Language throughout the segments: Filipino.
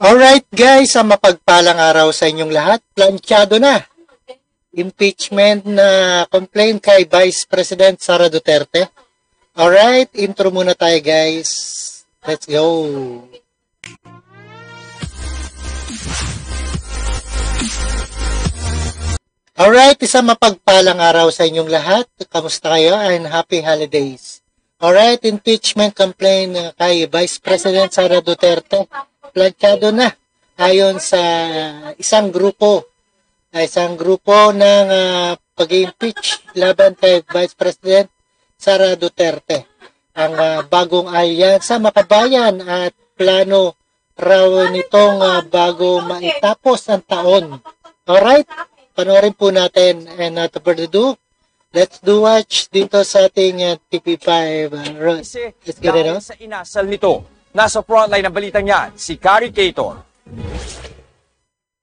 Alright guys, ang mapagpalang araw sa inyong lahat. Planchado na. Impeachment na complaint kay Vice President Sara Duterte. Alright, intro muna tayo guys. Let's go. Alright, isang mapagpalang araw sa inyong lahat. Kamusta kayo and happy holidays. Alright, impeachment complaint kay Vice President Sara Duterte. Planchado na ayon sa isang grupo ng pag-impeach laban kay Vice President Sara Duterte. Ang bagong alyansa makabayan at plano raw nitong bago maitapos ang taon. Alright, panoorin po natin and not further ado, let's do watch dito sa ating TV5. Let's get it on. Sa inasal nito, nasa frontline ng balitang yan, si Carrie Caton.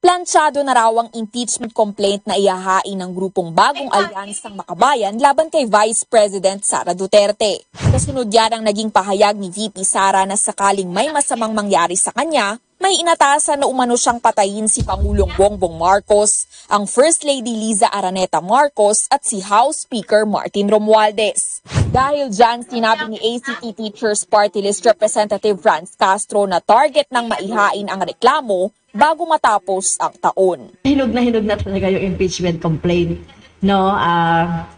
Planchado na raw ang impeachment complaint na ihahain ng grupong Bagong Alyansang Makabayan laban kay Vice President Sara Duterte. Kasunod yan ang naging pahayag ni VP Sara na sakaling may masamang mangyari sa kanya, may inatasan na umano siyang patayin si Pangulong Bongbong Marcos, ang First Lady Liza Araneta Marcos at si House Speaker Martin Romualdez. Dahil dyan, sinabi ni ACT Teachers Party List Representative Franz Castro na target ng maihain ang reklamo bago matapos ang taon. Hinog na talaga yung impeachment complaint. No,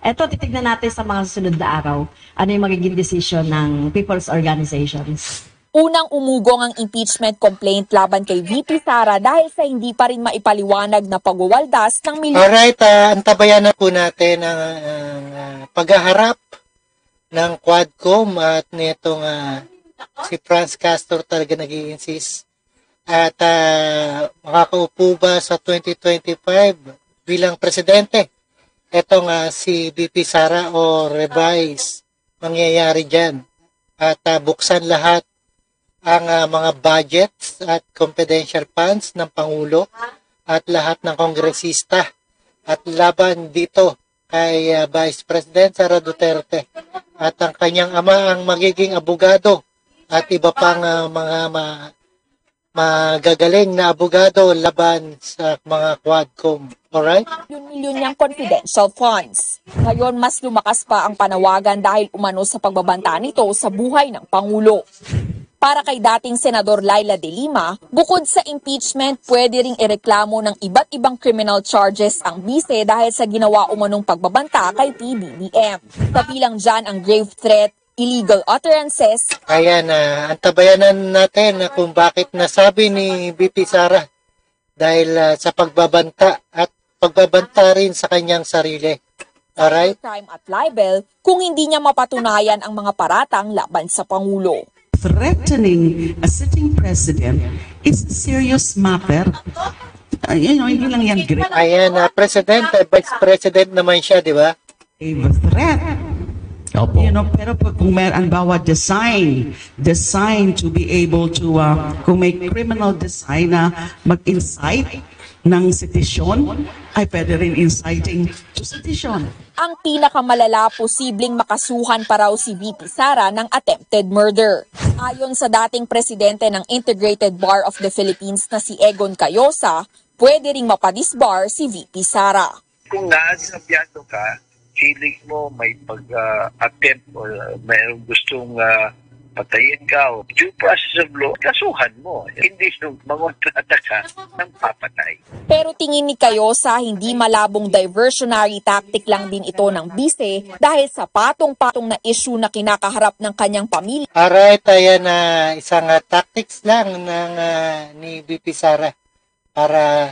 eto titignan natin sa mga susunod na araw ano yung magiging decision ng people's organizations. Unang umugong ang impeachment complaint laban kay VP Sara dahil sa hindi pa rin maipaliwanag na pagwawaldas ng milyon. Alright, antabayan na po natin ang paghaharap ng Quadcom at nitong si Franz Castro talaga nag-i-insist. At makakaupo ba sa 2025 bilang presidente? Ito nga si VP Sara o revise mangyayari dyan. At buksan lahat ang mga budgets at confidential funds ng Pangulo at lahat ng kongresista at laban dito kay Vice President Sara Duterte at ang kanyang ama ang magiging abogado at iba pang mga magagaling na abogado laban sa mga Quadcom. Alright? Milyon niyang confidential funds. Ngayon, mas lumakas pa ang panawagan dahil umano sa pagbabanta nito sa buhay ng Pangulo. Para kay dating Senador Laila De Lima, bukod sa impeachment, pwede ring ireklamo ng iba't ibang criminal charges ang bise dahil sa ginawa umanong pagbabanta kay PBBM. Kabilang dyan ang grave threat, illegal utterances. Kaya antabayanan natin kung bakit nasabi ni VP Sara dahil sa pagbabanta at pagbabanta rin sa kanyang sarili. Alright? Crime at libel kung hindi niya mapatunayan ang mga paratang laban sa Pangulo. Threatening a sitting president is a serious matter. Hindi lang yan great. Ayan, Vice President naman siya, di ba? A threat. Opo. Pero kung meron bawa design to be able to, kung may criminal design na mag-incite ng sedition, ay pwede rin inciting to sedition. Ang pinakamalala, posibleng makasuhan pa raw si VP Sara ng attempted murder. Ayon sa dating presidente ng Integrated Bar of the Philippines na si Egon Cayosa, pwede ring mapadisbar si VP Sara. Kung naasabyado ka, feeling mo may pag-attempt o mayroong gustong patayin ka o due process of law, kasuhan mo. Hindi yung mangontrata ka ng papatay. Pero tingin ni Cayosa, hindi malabong diversionary tactic lang din ito ng bise dahil sa patong-patong na issue na kinakaharap ng kanyang pamilya. Alright, ayan isang tactics lang ng ni VP Sara para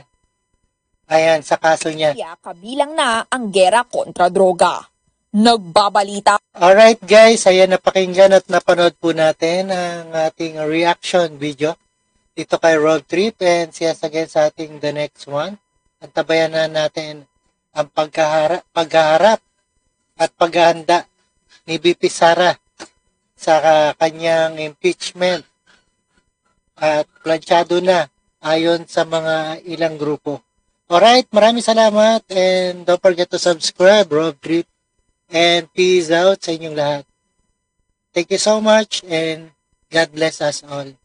ayan sa kaso niya. Kabilang na ang gera kontra droga. Nagbabalita. Alright guys, ayan napakinggan at napanood po natin ang ating reaction video dito kay Road Trip and see us again sa ating the next one. Antabayan na natin ang paghaharap at paghahanda ni VP Sara sa kanyang impeachment at planchado na ayon sa mga ilang grupo. Alright, maraming salamat and don't forget to subscribe, Road Trip. And peace out sa inyong lahat. Thank you so much and God bless us all.